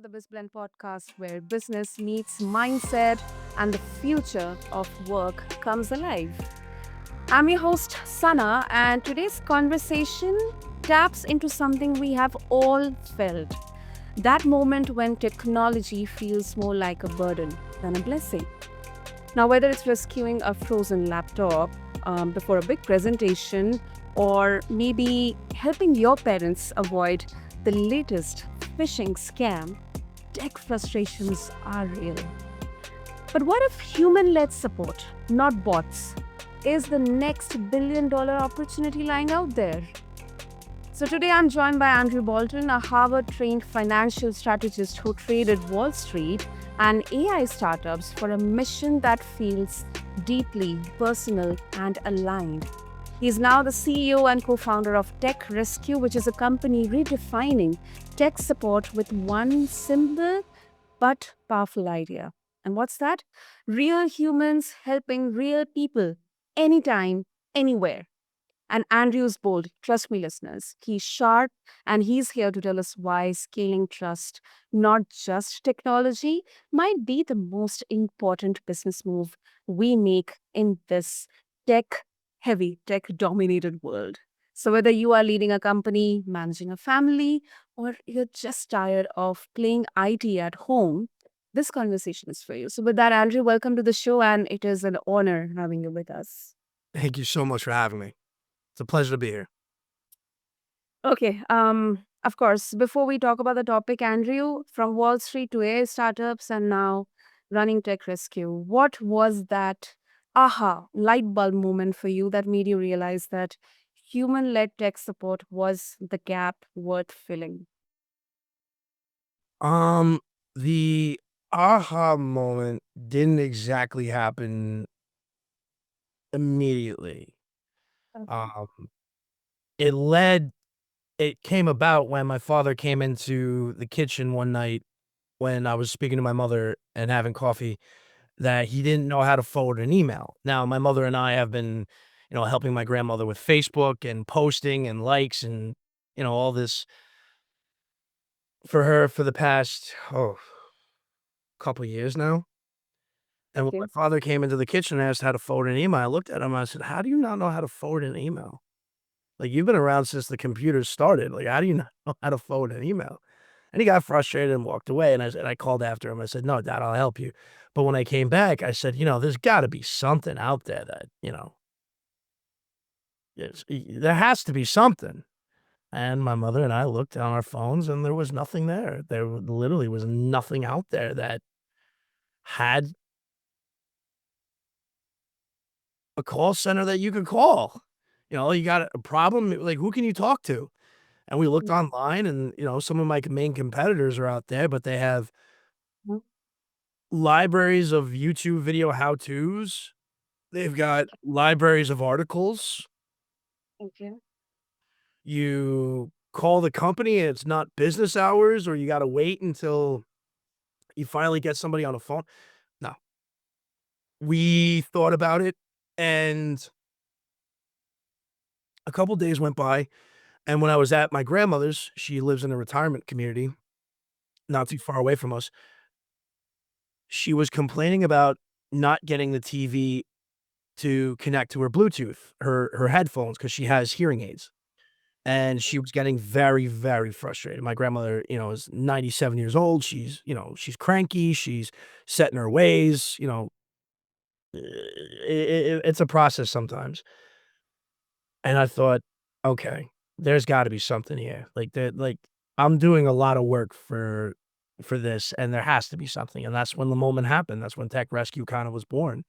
the BizBlend Podcast, where business meets mindset and the future of work comes alive. I'm your host, Sana, and today's conversation taps into something we have all felt, that moment when technology feels more like a burden than a blessing. Now, whether it's rescuing a frozen laptop before a big presentation, or maybe helping your parents avoid the latest phishing scam, tech frustrations are real. But what if human led support, not bots, is the next billion-dollar opportunity lying out there? So today I'm joined by Andrew Bolton, a Harvard-trained financial strategist who traded Wall Street and AI startups for a mission that feels deeply personal and aligned. He's now the CEO and co-founder of Tech Rescue, which is a company redefining tech support with one simple but powerful idea. And what's that? Real humans helping real people anytime, anywhere. And Andrew's bold. Trust me, listeners. He's sharp and he's here to tell us why scaling trust, not just technology, might be the most important business move we make in this tech heavy, tech dominated world. So, whether you are leading a company, managing a family, or you're just tired of playing IT at home, this conversation is for you. So, with that, Andrew, welcome to the show, and it is an honor having you with us. Thank you so much for having me. It's a pleasure to be here. Okay. Of course, before we talk about the topic, Andrew, from Wall Street to AI startups and now running Tech Rescue, what was that aha light bulb moment for you that made you realize that human led tech support was the gap worth filling? Um, the aha moment didn't exactly happen immediately. Okay. Um, it came about when my father came into the kitchen one night when I was speaking to my mother and having coffee that he didn't know how to forward an email. Now, my mother and I have been, helping my grandmother with Facebook and posting and likes and, all this for her for the past, couple years now. And when my Okay. father came into the kitchen and asked how to forward an email, I looked at him and I said, "How do you not know how to forward an email? Like, you've been around since the computers started. Like, how do you not know how to forward an email?" And he got frustrated and walked away. And I called after him. I said, "No, Dad, I'll help you." But when I came back, I said, "There's got to be something out there that, there has to be something." And my mother and I looked on our phones and there was nothing there. There literally was nothing out there that had a call center that you could call. You got a problem, like, who can you talk to? And we looked online and, some of my main competitors are out there, but they have Mhm. libraries of YouTube video how-tos. They've got libraries of articles. Okay. You call the company and it's not business hours or you gotta wait until you finally get somebody on the phone. No. We thought about it, and a couple days went by, and when I was at my grandmother's, she lives in a retirement community not too far away from us. She was complaining about not getting the TV to connect to her Bluetooth, her headphones, because she has hearing aids, and she was getting very, very frustrated. My grandmother, is 97 years old. She's cranky. She's set in her ways. It's a process sometimes. And I thought, okay, there's got to be something here. Like I'm doing a lot of work for this, and there has to be something. And that's when the moment happened. That's when Tech Rescue kind of was born.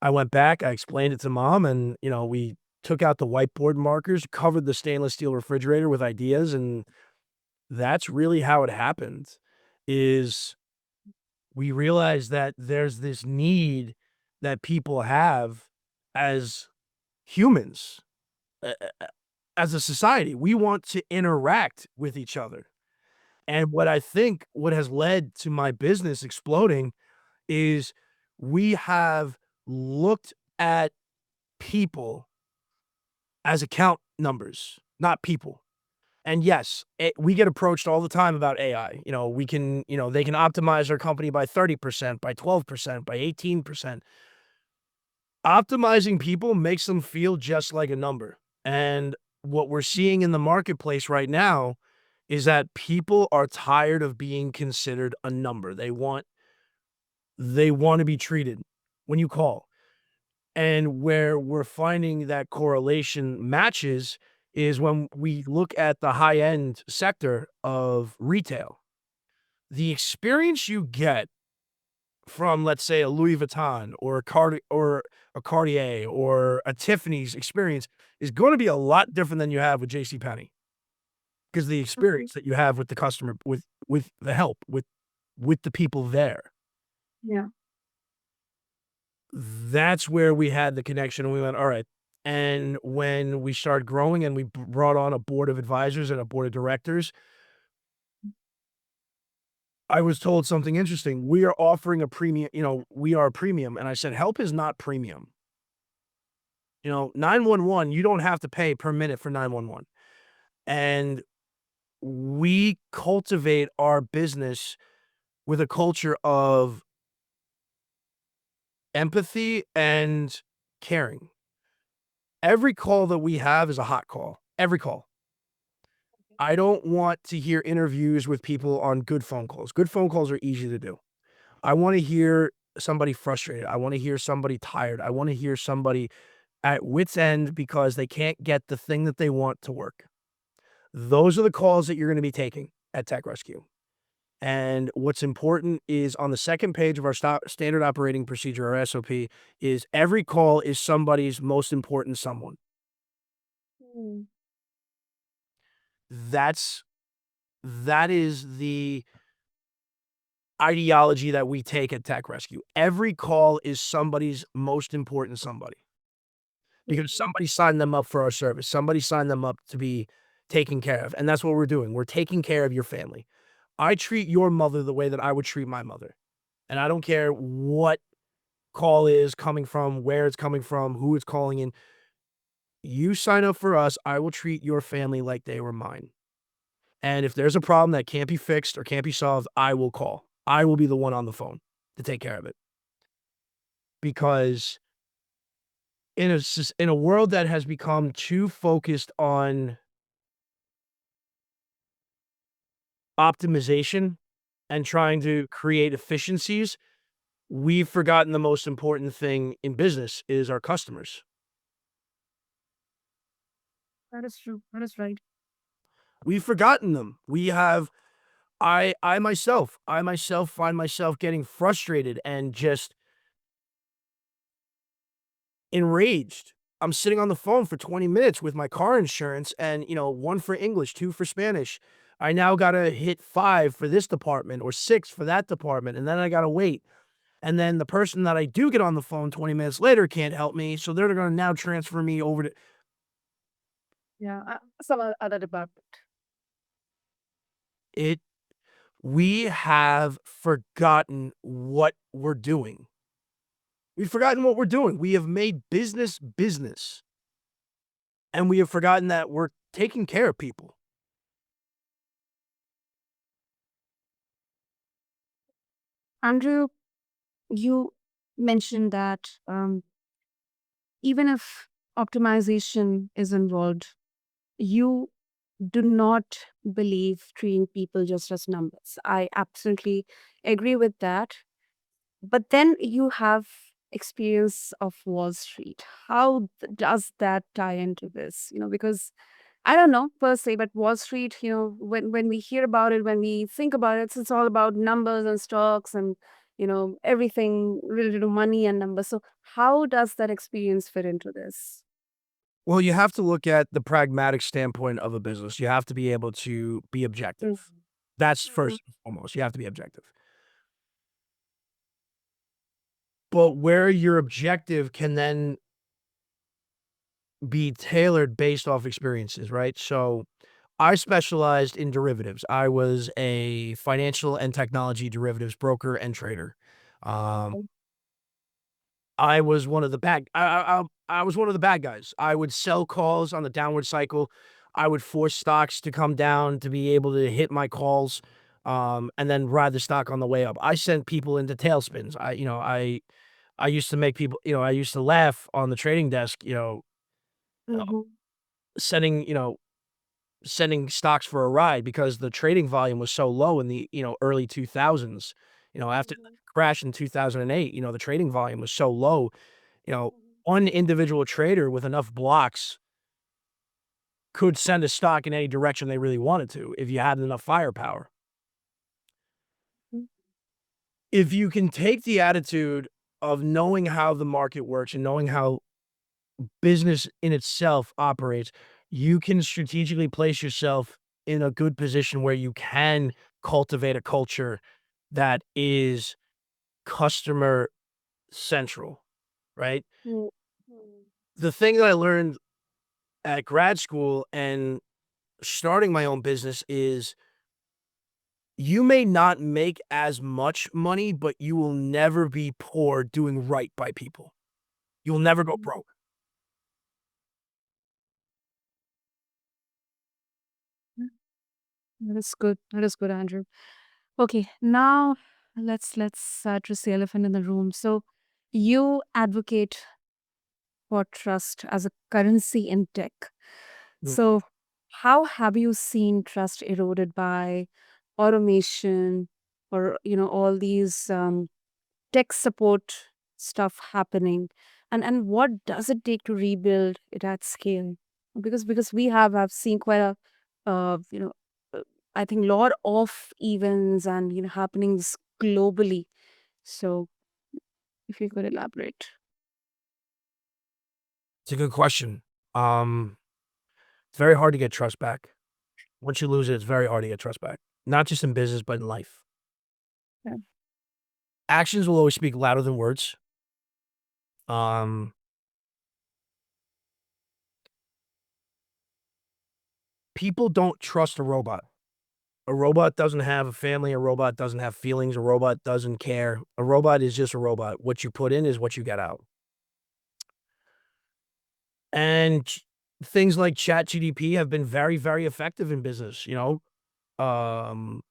I went back, I explained it to mom, and we took out the whiteboard markers, covered the stainless steel refrigerator with ideas, and that's really how it happened. Is we realized that there's this need that people have as humans, as a society. We want to interact with each other. And what I think what has led to my business exploding is we have looked at people as account numbers, not people. And yes, we get approached all the time about AI. They can optimize our company by 30%, by 12%, by 18%. Optimizing people makes them feel just like a number. And what we're seeing in the marketplace right now is that people are tired of being considered a number. They want to be treated when you call. And where we're finding that correlation matches is when we look at the high end sector of retail. The experience you get from, let's say, a Louis Vuitton or a Cartier or a Tiffany's experience is going to be a lot different than you have with JCPenney, because the Mhm. experience that you have with the customer, with the help, with the people there. Yeah. That's where we had the connection, and we went, "All right." And when we started growing and we brought on a board of advisors and a board of directors, I was told something interesting. "We are offering a premium, we are a premium." And I said, "Help is not premium." 911, you don't have to pay per minute for 911. And we cultivate our business with a culture of empathy and caring. Every call that we have is a hot call. Every call. I don't want to hear interviews with people on good phone calls. Good phone calls are easy to do. I want to hear somebody frustrated. I want to hear somebody tired. I want to hear somebody at wit's end because they can't get the thing that they want to work. Those are the calls that you're going to be taking at Tech Rescue. And what's important is on the second page of our standard operating procedure, our SOP, is every call is somebody's most important someone. Mm. That's that is the ideology that we take at Tech Rescue. Every call is somebody's most important somebody, because Mhm. somebody signed them up for our service. Somebody signed them up to be taken care of. And that's what we're doing. We're taking care of your family. I treat your mother the way that I would treat my mother. And I don't care what call is coming from, where it's coming from, who it's calling in. You sign up for us, I will treat your family like they were mine. And if there's a problem that can't be fixed or can't be solved, I will call. I will be the one on the phone to take care of it. Because in a world that has become too focused on optimization and trying to create efficiencies, we've forgotten the most important thing in business is our customers. That is true. That is right. We've forgotten them. We have I myself find myself getting frustrated and just enraged. I'm sitting on the phone for 20 minutes with my car insurance and, one for English, two for Spanish. I now gotta hit 5 for this department or 6 for that department, and then I gotta wait. And then the person that I do get on the phone 20 minutes later can't help me, so they're gonna now transfer me over to Yeah. Some other department. it. We have forgotten what we're doing. We've forgotten what we're doing. We have made business business, and we have forgotten that we're taking care of people. Andrew, you mentioned that even if optimization is involved, you do not believe treating people just as numbers. I absolutely agree with that. But then you have experience of Wall Street. How does that tie into this? Because I don't know per se, but Wall Street, when we hear about it, when we think about it, it's all about numbers and stocks and everything related to money and numbers. So how does that experience fit into this? Well, you have to look at the pragmatic standpoint of a business. You have to be able to be objective. That's Mhm. first and foremost. You have to be objective. But where your objective can then be tailored based off experiences, right? So I specialized in derivatives. I was a financial and technology derivatives broker and trader. Um, Okay. I was one of the bad. I was one of the bad guys. I would sell calls on the downward cycle. I would force stocks to come down to be able to hit my calls, and then ride the stock on the way up. I sent people into tailspins. I used to make people, I used to laugh on the trading desk, uh, Mhm. sending, sending stocks for a ride because the trading volume was so low in the, early 2000s. After the Mhm. crash in 2008, the trading volume was so low, you know, Mhm. one individual trader with enough blocks could send a stock in any direction they really wanted to if you had enough firepower. Mhm. If you can take the attitude of knowing how the market works and knowing how business in itself operates, you can strategically place yourself in a good position where you can cultivate a culture that is customer central, right? Mhm. Mhm. The thing that I learned at grad school and starting my own business is you may not make as much money, but you will never be poor doing right by people. You'll never go Mhm. broke. Mhm. That is good. That is good, Andrew. Okay, now let's address the elephant in the room. So, you advocate for trust as a currency in tech. Mm. So, how have you seen trust eroded by automation or all these tech support stuff happening, and what does it take to rebuild it at scale? Because we have seen quite a uh, you know uh, I think lot of events and happenings globally. So if you could elaborate. It's a good question. Um, it's very hard to get trust back. Once you lose it, it's very hard to get trust back. Not just in business, but in life. Yeah. Actions will always speak louder than words. Um, People don't trust a robot. A robot doesn't have a family. A robot doesn't have feelings. A robot doesn't care. A robot is just a robot. What you put in is what you get out. And things like ChatGDP have been very, very effective in business, Um,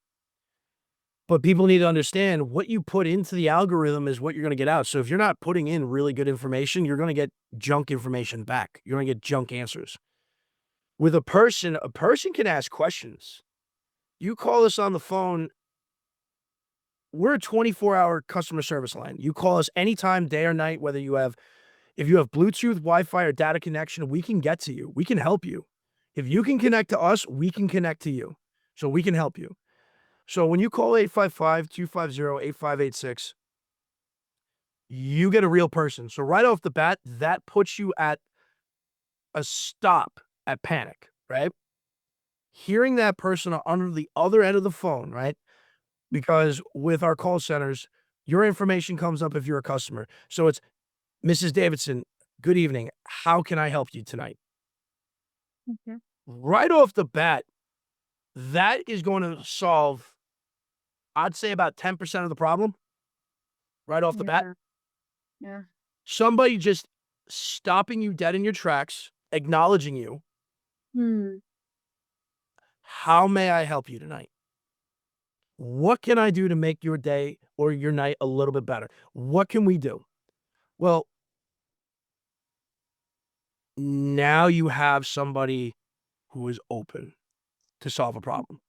but people need to understand what you put into the algorithm is what you're going to get out. So if you're not putting in really good information, you're going to get junk information back. You're going to get junk answers. With a person can ask questions. You call us on the phone, we're a 24-hour customer service line. You call us anytime, day or night, whether you have if you have Bluetooth, Wi-Fi, or data connection, we can get to you. We can help you. If you can connect to us, we can connect to you. So we can help you. So when you call 855-250-8586, you get a real person. So right off the bat, that puts you at a stop at panic, right? Hearing that person on the other end of the phone, right? Because with our call centers, your information comes up if you're a customer. So it's Mrs. Davidson, good evening. How can I help you tonight? Okay. Right off the bat, that is going to solve, I'd say, about 10% of the problem right off the bat. Yeah. Yeah. Somebody just stopping you dead in your tracks, acknowledging you. Hmm. How may I help you tonight? What can I do to make your day or your night a little bit better? What can we do? Well, now you have somebody who is open to solve a problem.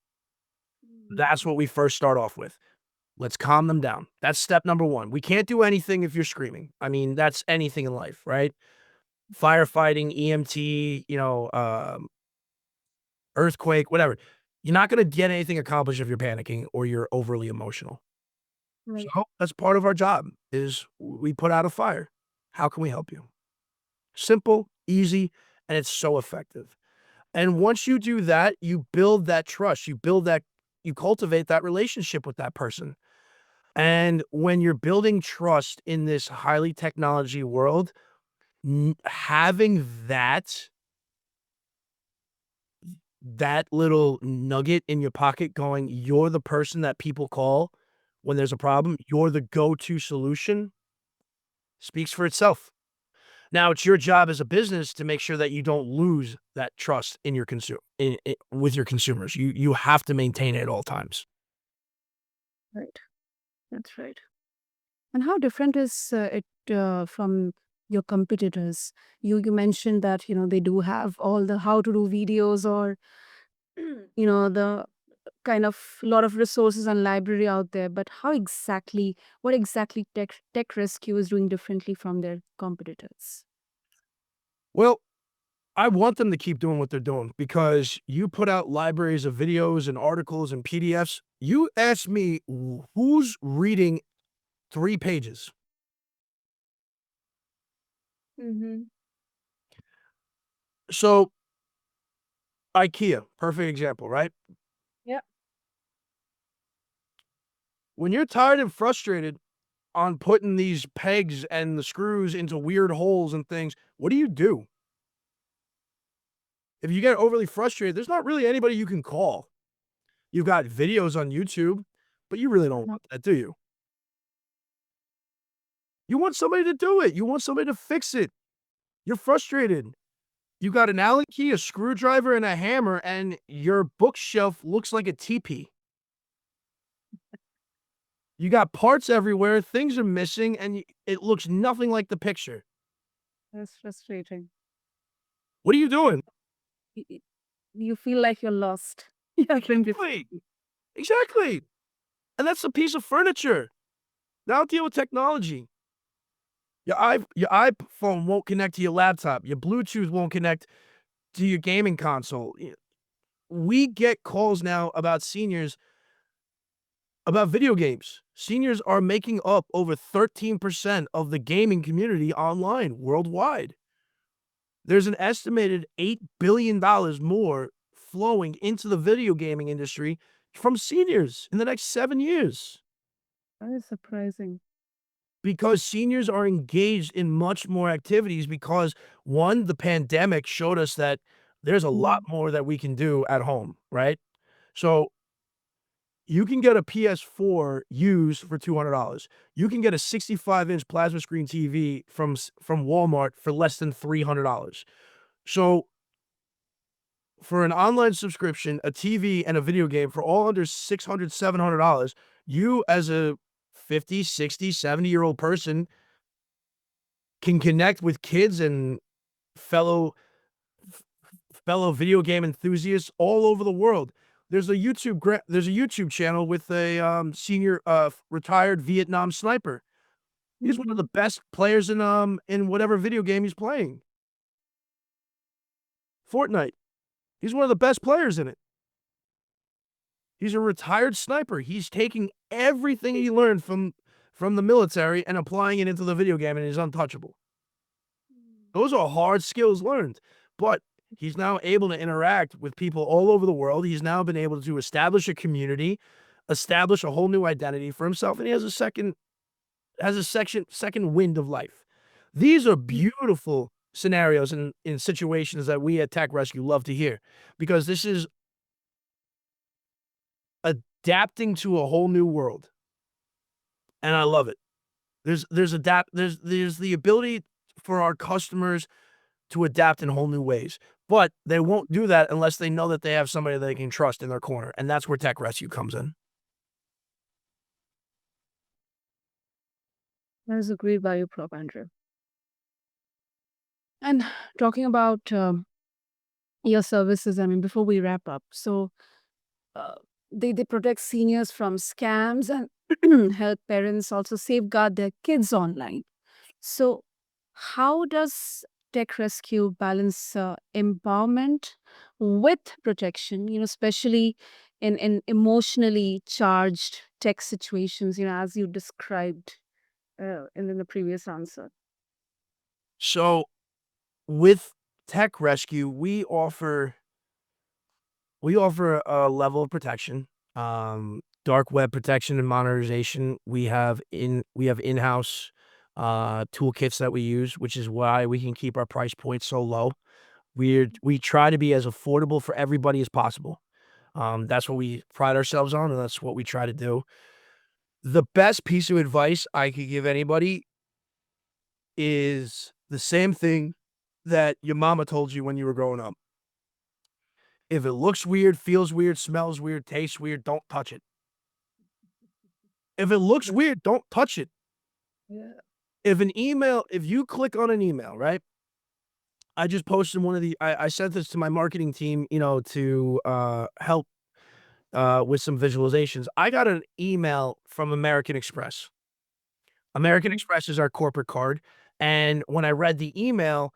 That's what we first start off with. Let's calm them down. That's step number one. We can't do anything if you're screaming. I mean, that's anything in life, right? Firefighting, EMT, earthquake, whatever. You're not gonna get anything accomplished if you're panicking or you're overly emotional. Right. So that's part of our job is we put out a fire. How can we help you? Simple, easy, and it's so effective. And once you do that, you build that trust. You cultivate that relationship with that person. And when you're building trust in this highly technology world, having that little nugget in your pocket going, you're the person that people call when there's a problem, you're the go-to solution, speaks for itself. Now it's your job as a business to make sure that you don't lose that trust in your with your consumers. You have to maintain it at all times. Right. That's right. And how different is it from your competitors? You mentioned that they do have all the how to do videos, or the kind of lot of resources and library out there. But what exactly Tech Rescue is doing differently from their competitors? Well, I want them to keep doing what they're doing because you put out libraries of videos and articles and PDFs. You ask me who's reading 3 pages. Mm-hmm. So IKEA, perfect example, right? Yeah. When you're tired and frustrated on putting these pegs and the screws into weird holes and things, what do you do? If you get overly frustrated, there's not really anybody you can call. You've got videos on YouTube, but you really don't No. want that, do you? You want somebody to do it. You want somebody to fix it. You're frustrated. You got an Allen key, a screwdriver, and a hammer, and your bookshelf looks like a teepee. You got parts everywhere, things are missing, and it looks nothing like the picture. That's frustrating. What are you doing? Y- y- You feel like you're lost. Yeah, can be. Exactly. Exactly. And that's a piece of furniture. Now deal with technology. Your iPhone won't connect to your laptop. Your Bluetooth won't connect to your gaming console. We get calls now about seniors about video games. Seniors are making up over 13% of the gaming community online worldwide. There's an estimated $8 billion more flowing into the video gaming industry from seniors in the next 7 years That is surprising. because seniors are engaged in much more activities because one, the pandemic showed us that there's a lot Mm. more that we can do at home, right? So you can get a PS4 used for $200. You can get a 65-inch plasma screen TV from Walmart for less than $300. So, for an online subscription, a TV, and a video game for all under $600, $700, you as a 50, 60, 70-year-old person can connect with kids and fellow fellow video game enthusiasts all over the world. There's a YouTube channel with a, senior, retired Vietnam sniper. He's one of the Mhm. best players in whatever video game he's playing. Fortnite. He's one of the best players in it. He's a retired sniper. He's taking everything he learned from the military and applying it into the video game, and he's untouchable. Those are hard skills learned, but he's now able to interact with people all over the world. He's now been able to establish a community, establish a whole new identity for himself, and he has a second wind of life. These are beautiful scenarios in situations that we at Tech Rescue love to hear because this is adapting to a whole new world, and I love it. There's the ability for our customers to adapt in whole new ways, but they won't do that unless they know that they have somebody they can trust in their corner, and that's where Tech Rescue comes in. That is a great value prop, Andrew. And talking about your services, I mean, before we wrap up, so uh, they protect seniors from scams and help parents also safeguard their kids online. So, how does Tech Rescue balance empowerment with protection? Especially in emotionally charged tech situations. As you described in the previous answer. So, with Tech Rescue, we offer a level of protection, dark web protection and monitorization. We have in-house, toolkits that we use, which is why we can keep our price points so low. We try to be as affordable for everybody as possible. That's what we pride ourselves on, and that's what we try to do. The best piece of advice I could give anybody is The same thing that your mama told you when you were growing up. If it looks weird, feels weird, smells weird, tastes weird, don't touch it. If it looks Yeah. weird, don't touch it. Yeah. If you click on an email, right? I just posted I sent this to my marketing team, to help with some visualizations. I got an email from American Express. American Mhm. Express is our corporate card. And when I read the email,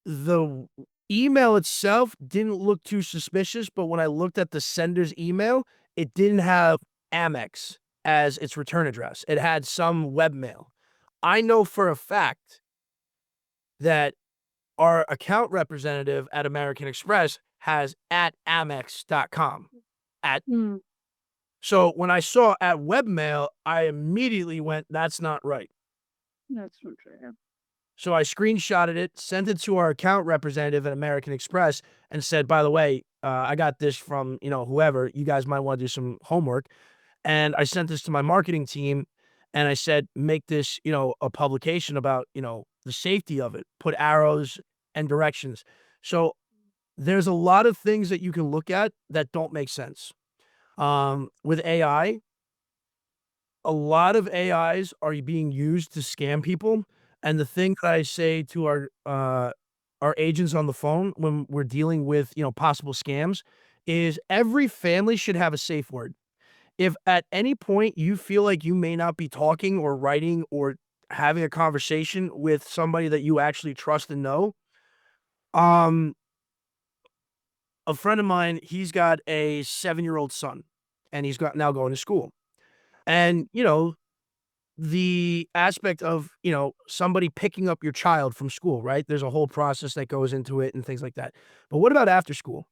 the email itself didn't look too suspicious, but when I looked at the sender's email, it didn't have Amex as its return address. It had some webmail. I know for a fact that our account representative at American Express has at Amex.com. At Mm. So when I saw at webmail, I immediately went, that's not right. That's not true. Yeah. So I screenshotted it, sent it to our account representative at American Express, and said, by the way, I got this from, whoever. You guys might want to do some homework. And I sent this to my marketing team and I said, make this, a publication about, the safety of it, put arrows and directions. So there's a lot of things that you can look at that don't make sense. With AI, a lot of AIs are being used to scam people. And the thing that I say to our agents on the phone when we're dealing with, possible scams is every family should have a safe word. If at any point you feel like you may not be talking or writing or having a conversation with somebody that you actually trust and know, um, a friend of mine, he's got a 7-year-old son and he's got now going to school. And, the aspect of, somebody picking up your child from school, right? There's a whole process that goes into it and things like that. But what about after school?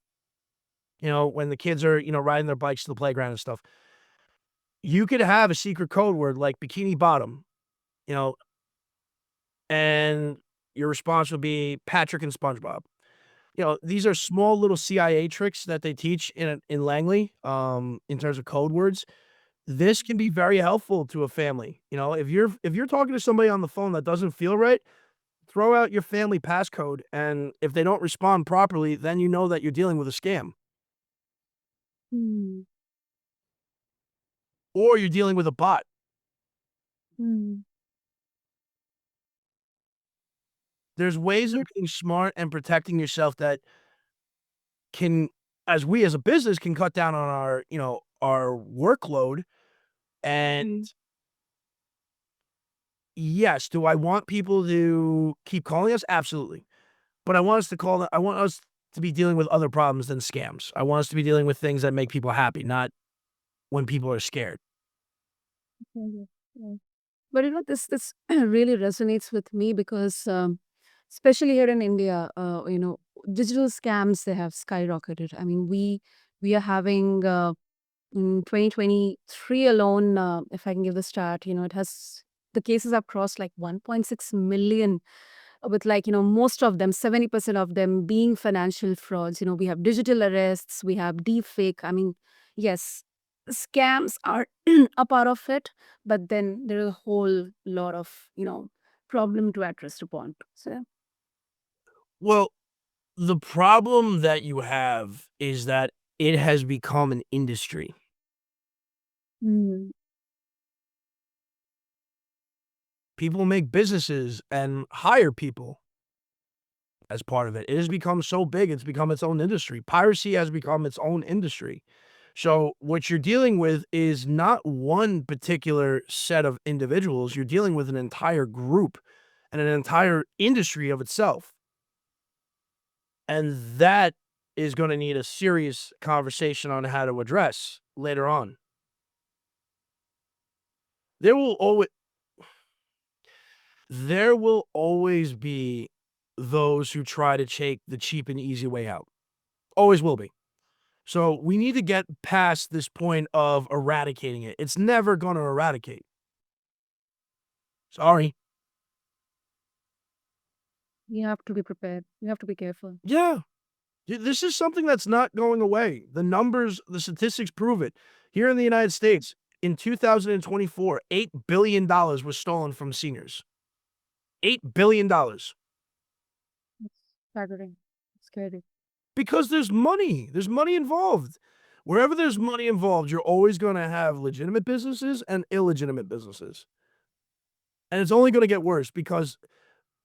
When the kids are, riding their bikes to the playground and stuff. You could have a secret code word like bikini bottom, you know, and your response would be Patrick and SpongeBob. These are small little CIA tricks that they teach in Langley, in terms of code words. This can be very helpful to a family. If you're talking to somebody on the phone that doesn't feel right, throw out your family passcode, and if they don't respond properly, then you know that you're dealing with a scam Mm. or you're dealing with a bot. Mm. There's ways of Yeah. being smart and protecting yourself that can we as a business can cut down on our workload. And Mm. yes, do I want people to keep calling us? Absolutely. But I want us to be dealing with other problems than scams. I want us to be dealing with things that make people happy, not when people are scared. Yeah. Yeah. But this really resonates with me because, especially here in India, digital scams, they have skyrocketed. I mean, we are having in 2023 alone, if I can give the stat, the cases have crossed like 1.6 million, with like, most of them, 70% of them being financial frauds. We have digital arrests, we have deep fake. I mean, yes, scams are a part of it, but then there is a whole lot of, problem to address upon. So, Well, the problem that you have is that it has become an industry. mm, People make businesses and hire people as part of it. It has become so big, it's become its own industry. Piracy has become its own industry. So, what you're dealing with is not one particular set of individuals, you're dealing with an entire group and an entire industry of itself. And that is gonna need a serious conversation on how to address later on. There will always there will always be those who try to take the cheap and easy way out. Always will be. So we need to get past this point of eradicating it. It's never going to eradicate. Sorry. you have to be prepared. You have to be careful. Yeah. This is something that's not going away. The numbers, the statistics prove it. Here in the United States, in 2024, $8 billion was stolen from seniors. $8 billion. It's staggering. Scary. Because there's money. There's money involved. Wherever there's money involved, you're always going to have legitimate businesses and illegitimate businesses. And it's only going to get worse because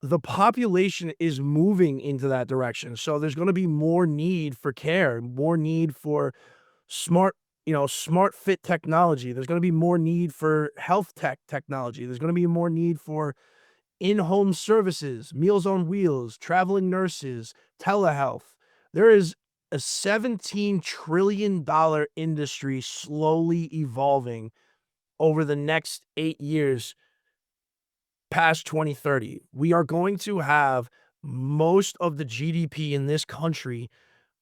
the population is moving into that direction. So there's going to be more need for care, more need for smart, smart fit technology. There's going to be more need for health technology. There's going to be more need for in-home services, Meals on Wheels, traveling nurses, telehealth. There is a $17 trillion industry slowly evolving over the next 8 years past 2030. We are going to have most of the GDP in this country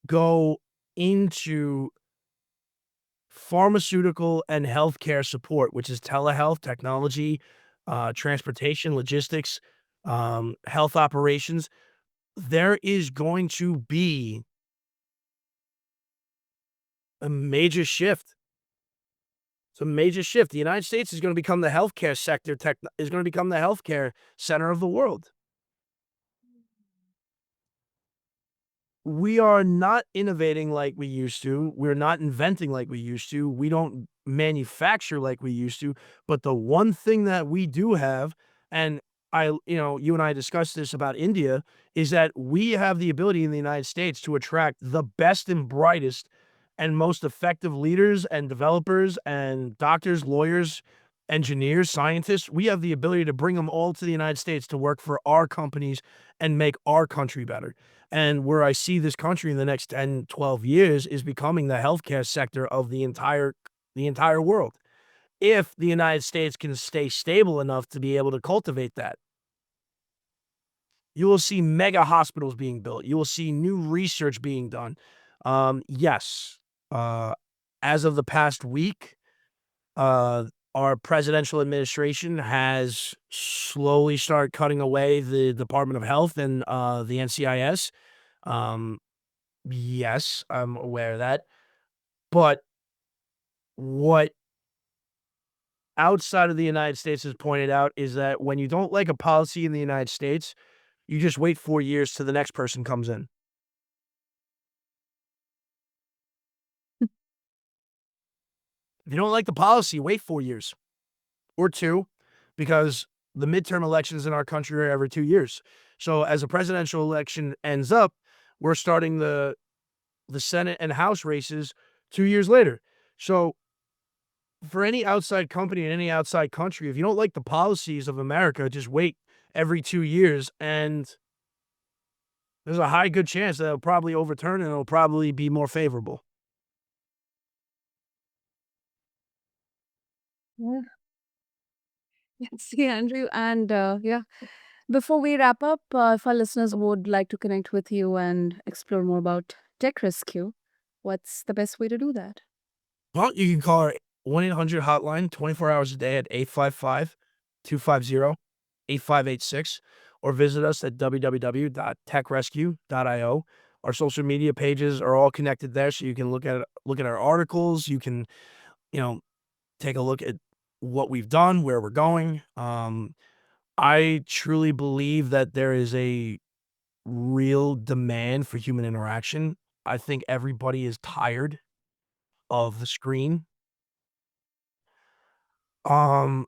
go into pharmaceutical and healthcare support, which is telehealth, technology, transportation, logistics, health operations. There is going to be a major shift. It's a major shift. The United States is going to become the healthcare sector, is going to become the healthcare center of the world. We are not innovating like we used to. We're not inventing like we used to. We don't manufacture like we used to. But the one thing that we do have, and you and I discussed this about India, is that we have the ability in the United States to attract the best and brightest and most effective leaders and developers and doctors, lawyers, engineers, scientists. We have the ability to bring them all to the United States to work for our companies and make our country better. And where I see this country in the next 10, 12 years is becoming the healthcare sector of the entire world. If the United States can stay stable enough to be able to cultivate that, you will see mega hospitals being built. You will see new research being done. Yes, uh, as of the past week, our presidential administration has slowly started cutting away the Department of Health and the NCIS. Um, yes, I'm aware of that. But what outside of the United States has pointed out is that when you don't like a policy in the United States, you just wait 4 years till the next person comes in. If you don't like the policy, wait 4 years or two, because the midterm elections in our country are every 2 years. So as a presidential election ends up, we're starting the Senate and House races 2 years later. So for any outside company in any outside country, if you don't like the policies of America, just wait every 2 years, and there's a high good chance that it'll probably overturn and it'll probably be more favorable. Yeah. See, Andrew. And yeah, before we wrap up, if our listeners would like to connect with you and explore more about tech rescue, what's the best way to do that? Well, you can call our 1-800 hotline 24 hours a day at 855-250-8586, or visit us at www.techrescue.io. Our social media pages are all connected there, so you can look at our articles. You can, you know, take a look at what we've done, where we're going. I truly believe that there is a real demand for human interaction. I think everybody is tired of the screen. Um,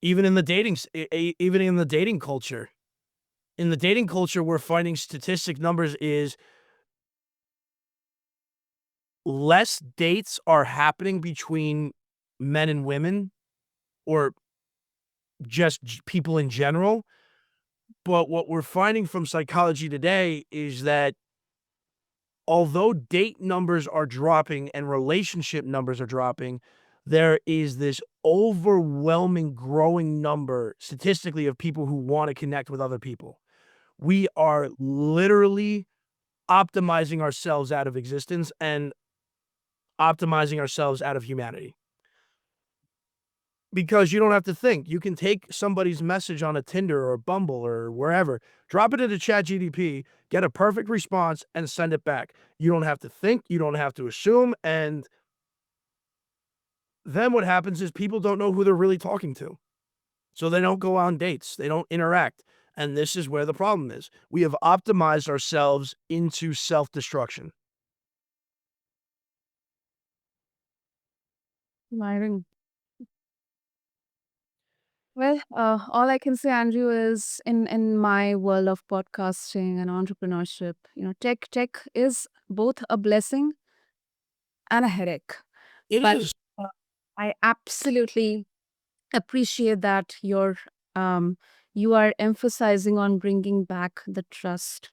even in the even in the dating culture. In the dating culture, we're finding statistic numbers is less dates are happening between men and women, or just people in general. But what we're finding from psychology today is that although date numbers are dropping and relationship numbers are dropping, there is this overwhelming growing number statistically of people who want to connect with other people. We are literally optimizing ourselves out of existence and optimizing ourselves out of humanity. Because you don't have to think. You can take somebody's message on a Tinder or Bumble or wherever, drop it into ChatGPT, get a perfect response, and send it back. You don't have to think, you don't have to assume, and Then what happens is people don't know who they're really talking to. So they don't go on dates, they don't interact. And this is where the problem is. We have optimized ourselves into self-destruction. Myron. Well, all I can say, Andrew, is in my world of podcasting and entrepreneurship, tech is both a blessing and a headache. It But is. uh, I absolutely appreciate that you are emphasizing on bringing back the trust,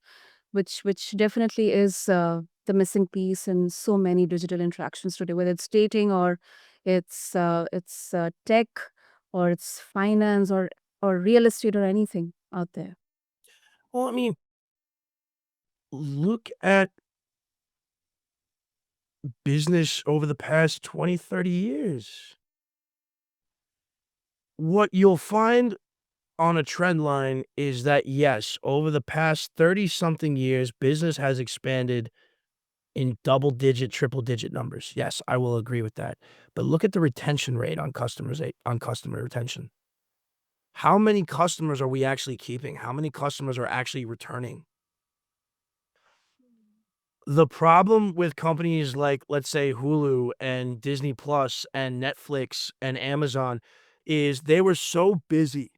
which definitely is the missing piece in so many digital interactions today, whether it's dating or it's tech or it's finance or real estate or anything out there. Well, I mean, look at business over the past 20, 30 years. What you'll find on a trend line is that, yes, over the past 30 something years, business has expanded in double digit, triple digit numbers. Yes, I will agree with that. But look at the retention rate on on customer retention. How many customers are we actually keeping? How many customers are actually returning? The problem with companies like, let's say, Hulu and Disney Plus and Netflix and Amazon is they were so busy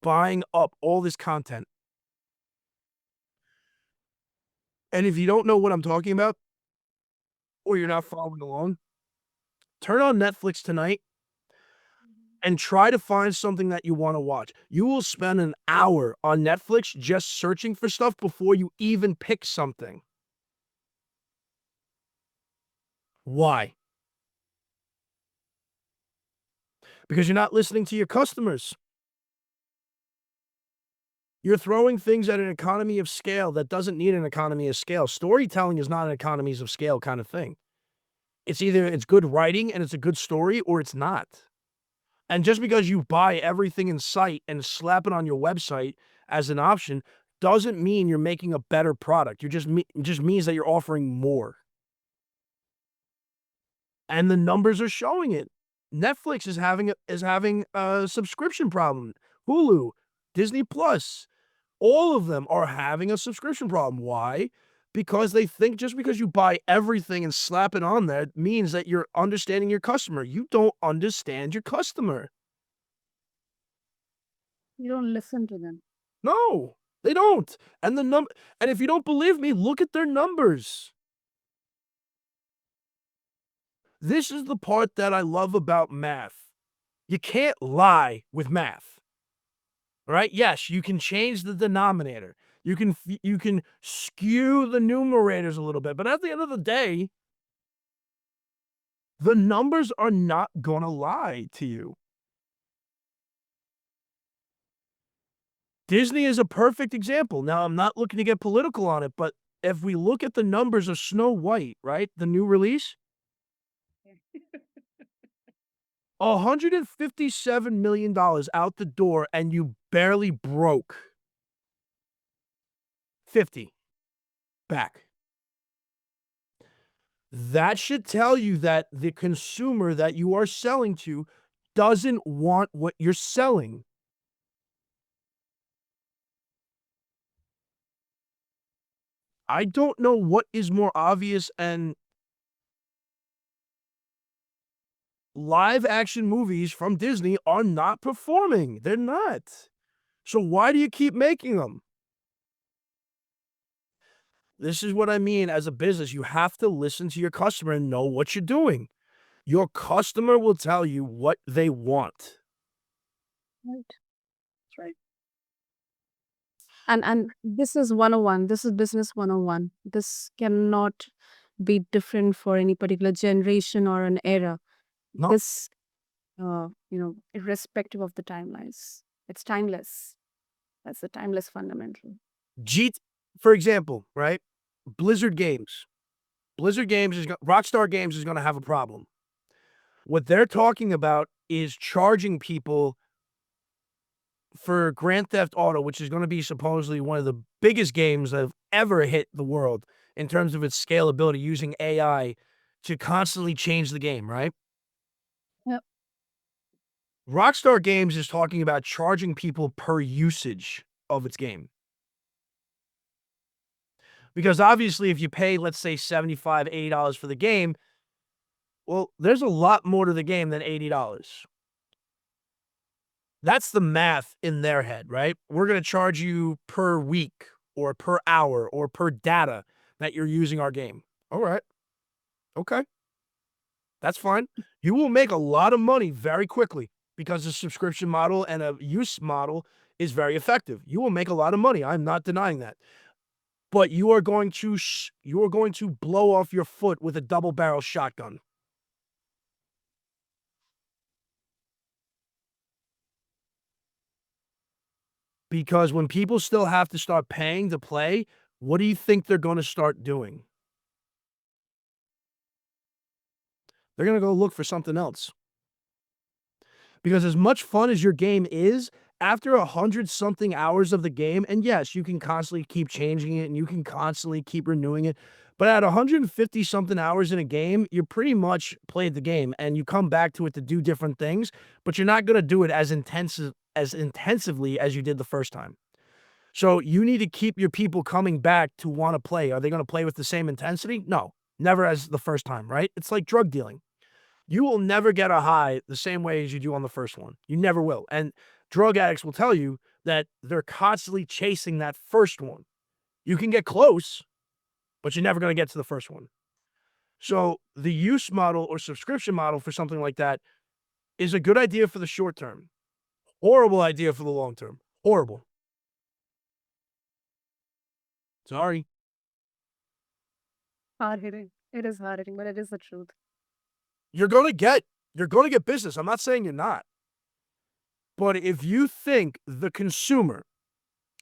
buying up all this content. And if you don't know what I'm talking about or you're not following along, turn on Netflix tonight and try to find something that you wanna watch. You will spend an hour on Netflix just searching for stuff before you even pick something. Why? Because you're not listening to your customers. You're throwing things at an economy of scale that doesn't need an economy of scale. Storytelling is not an economies of scale kind of thing. It's either it's good writing and it's a good story or it's not. And just because you buy everything in sight and slap it on your website as an option doesn't mean you're making a better product. It just means that you're offering more. And the numbers are showing it. Netflix is having a subscription problem. Hulu, Disney Plus, all of them are having a subscription problem. Why? Because they think just because you buy everything and slap it on there means that you're understanding your customer. You don't understand your customer. You don't listen to them. No, they don't. And if you don't believe me, look at their numbers. This is the part that I love about math. You can't lie with math. Right? Yes, you can change the denominator. You can skew the numerators a little bit, but at the end of the day, the numbers are not gonna lie to you. Disney is a perfect example. Now, I'm not looking to get political on it, but if we look at the numbers of Snow White, right, the new release, $157 million out the door, and you barely broke 50 back. That should tell you that the consumer that you are selling to doesn't want what you're selling. I don't know what is more obvious, and live action movies from Disney are not performing. They're not. So why do you keep making them? This is what I mean as a business. You have to listen to your customer and know what you're doing. Your customer will tell you what they want. Right. That's right. And this is 101. This is business 101. This cannot be different for any particular generation or an era. No, This irrespective of the timelines. It's timeless. That's the timeless fundamental. G, for example, right? Blizzard Games. Rockstar Games is going to have a problem. What they're talking about is charging people for Grand Theft Auto, which is going to be supposedly one of the biggest games that have ever hit the world in terms of its scalability using AI to constantly change the game, right? Yep. Rockstar Games is talking about charging people per usage of its game. Because obviously, if you pay, let's say, $75, $80 for the game, well, there's a lot more to the game than $80. That's the math in their head, right? We're going to charge you per week or per hour or per data that you're using our game. All right. Okay. That's fine. You will make a lot of money very quickly because the subscription model and a use model is very effective. You will make a lot of money. I'm not denying that. But you are going to blow off your foot with a double barrel shotgun. Because when people still have to start paying to play, what do you think they're going to start doing? They're going to go look for something else. Because as much fun as your game is, after 100 something hours of the game, and yes, you can constantly keep changing it and you can constantly keep renewing it. But at 150 something hours in a game, you pretty much played the game and you come back to it to do different things, but you're not going to do it as intensively as you did the first time. So you need to keep your people coming back to want to play. Are they going to play with the same intensity? No, never as the first time, right? It's like drug dealing. You will never get a high the same way as you do on the first one. You never will. And drug addicts will tell you that they're constantly chasing that first one. You can get close, but you're never going to get to the first one. So the use model or subscription model for something like that is a good idea for the short term. Horrible idea for the long term. Horrible. Sorry. Hard hitting. It is hard hitting, but it is the truth. You're going to get business. I'm not saying you're not. But if you think the consumer,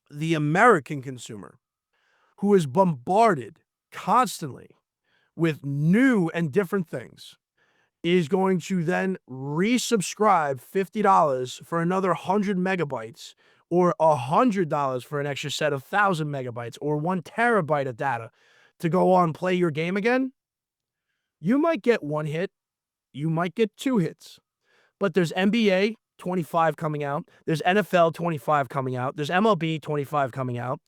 the American consumer, who is bombarded constantly with new and different things, is going to then resubscribe $50 for another 100 megabytes or $100 for an extra set of 1,000 megabytes or 1 terabyte of data to go on play your game again, you might get one hit, you might get two hits. But there's NBA 25 coming out. There's NFL 25 coming out. There's MLB 25 coming out.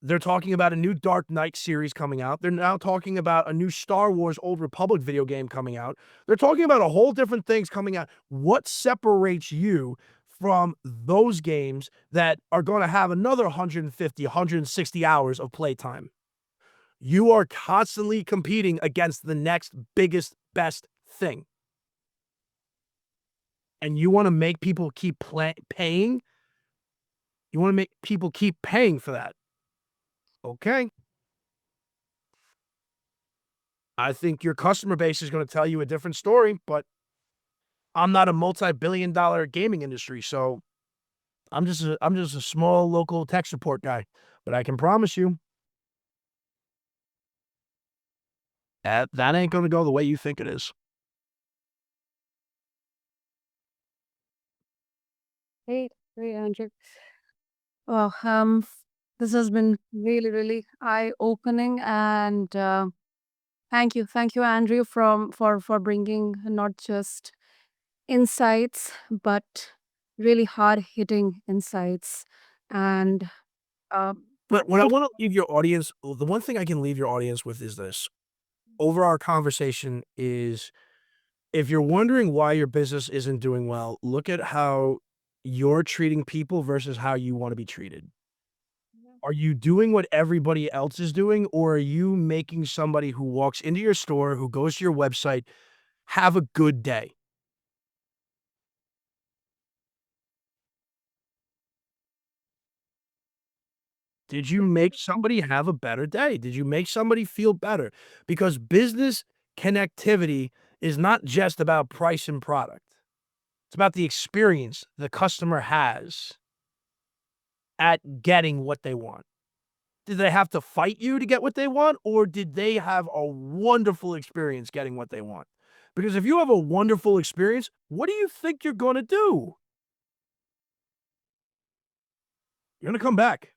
They're talking about a new Dark Knight series coming out. They're now talking about a new Star Wars Old Republic video game coming out. They're talking about a whole different things coming out. What separates you from those games that are going to have another 150, 160 hours of playtime? You are constantly competing against the next biggest, best thing. And you want to make people keep paying. You want to make people keep paying for that. Okay. I think your customer base is going to tell you a different story, but I'm not a multi-billion-dollar gaming industry, so I'm just a small local tech support guy. But I can promise you that ain't going to go the way you think it is. Great, great, Andrew. Well, this has been really, really eye-opening, and thank you, Andrew, for bringing not just insights, but really hard-hitting insights. And uh, But what I want to leave your audience, the one thing I can leave your audience with is this. Over our conversation is, if you're wondering why your business isn't doing well, look at how you're treating people versus how you want to be treated. Are you doing what everybody else is doing, or are you making somebody who walks into your store, who goes to your website, have a good day? Did you make somebody have a better day? Did you make somebody feel better? Because business connectivity is not just about price and product. It's about the experience the customer has at getting what they want. Did they have to fight you to get what they want, or did they have a wonderful experience getting what they want? Because if you have a wonderful experience, what do you think you're going to do? You're going to come back.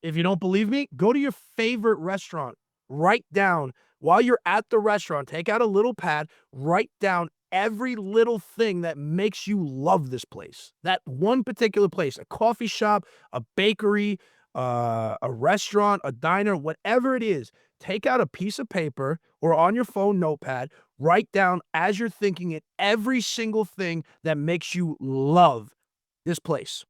If you don't believe me, go to your favorite restaurant. Write down while you're at the restaurant, take out a little pad, write down every little thing that makes you love this place. That one particular place, a coffee shop, a bakery, a restaurant, a diner, whatever it is. Take out a piece of paper or on your phone notepad, write down as you're thinking it every single thing that makes you love this place.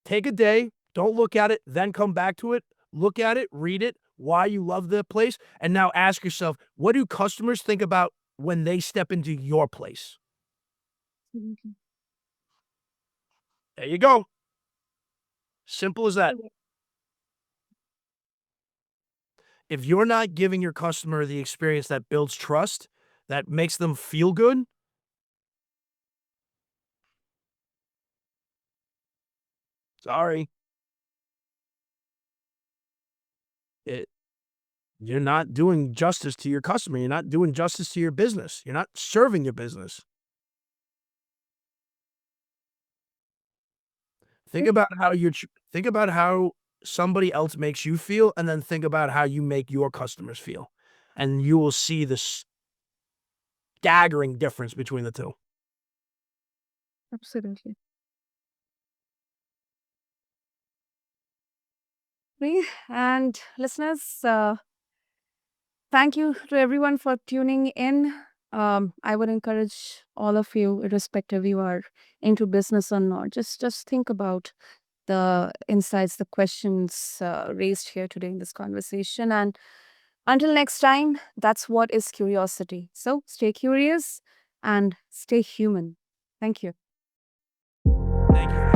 Take a day, don't look at it, then come back to it, look at it, read it, why you love the place, and now ask yourself, what do customers think about when they step into your place? Absolutely. There you go. Simple as that. If you're not giving your customer the experience that builds trust, that makes them feel good, sorry, it, you're not doing justice to your customer. You're not doing justice to your business. You're not serving your business. Think about how think about how somebody else makes you feel, and then think about how you make your customers feel, and you will see the staggering difference between the 2. Absolutely. And listeners, thank you to everyone for tuning in. I would encourage all of you, irrespective you are into business or not, just think about the insights, the questions raised here today in this conversation. And until next time, that's what is curiosity. So stay curious and stay human. Thank you. Thank you.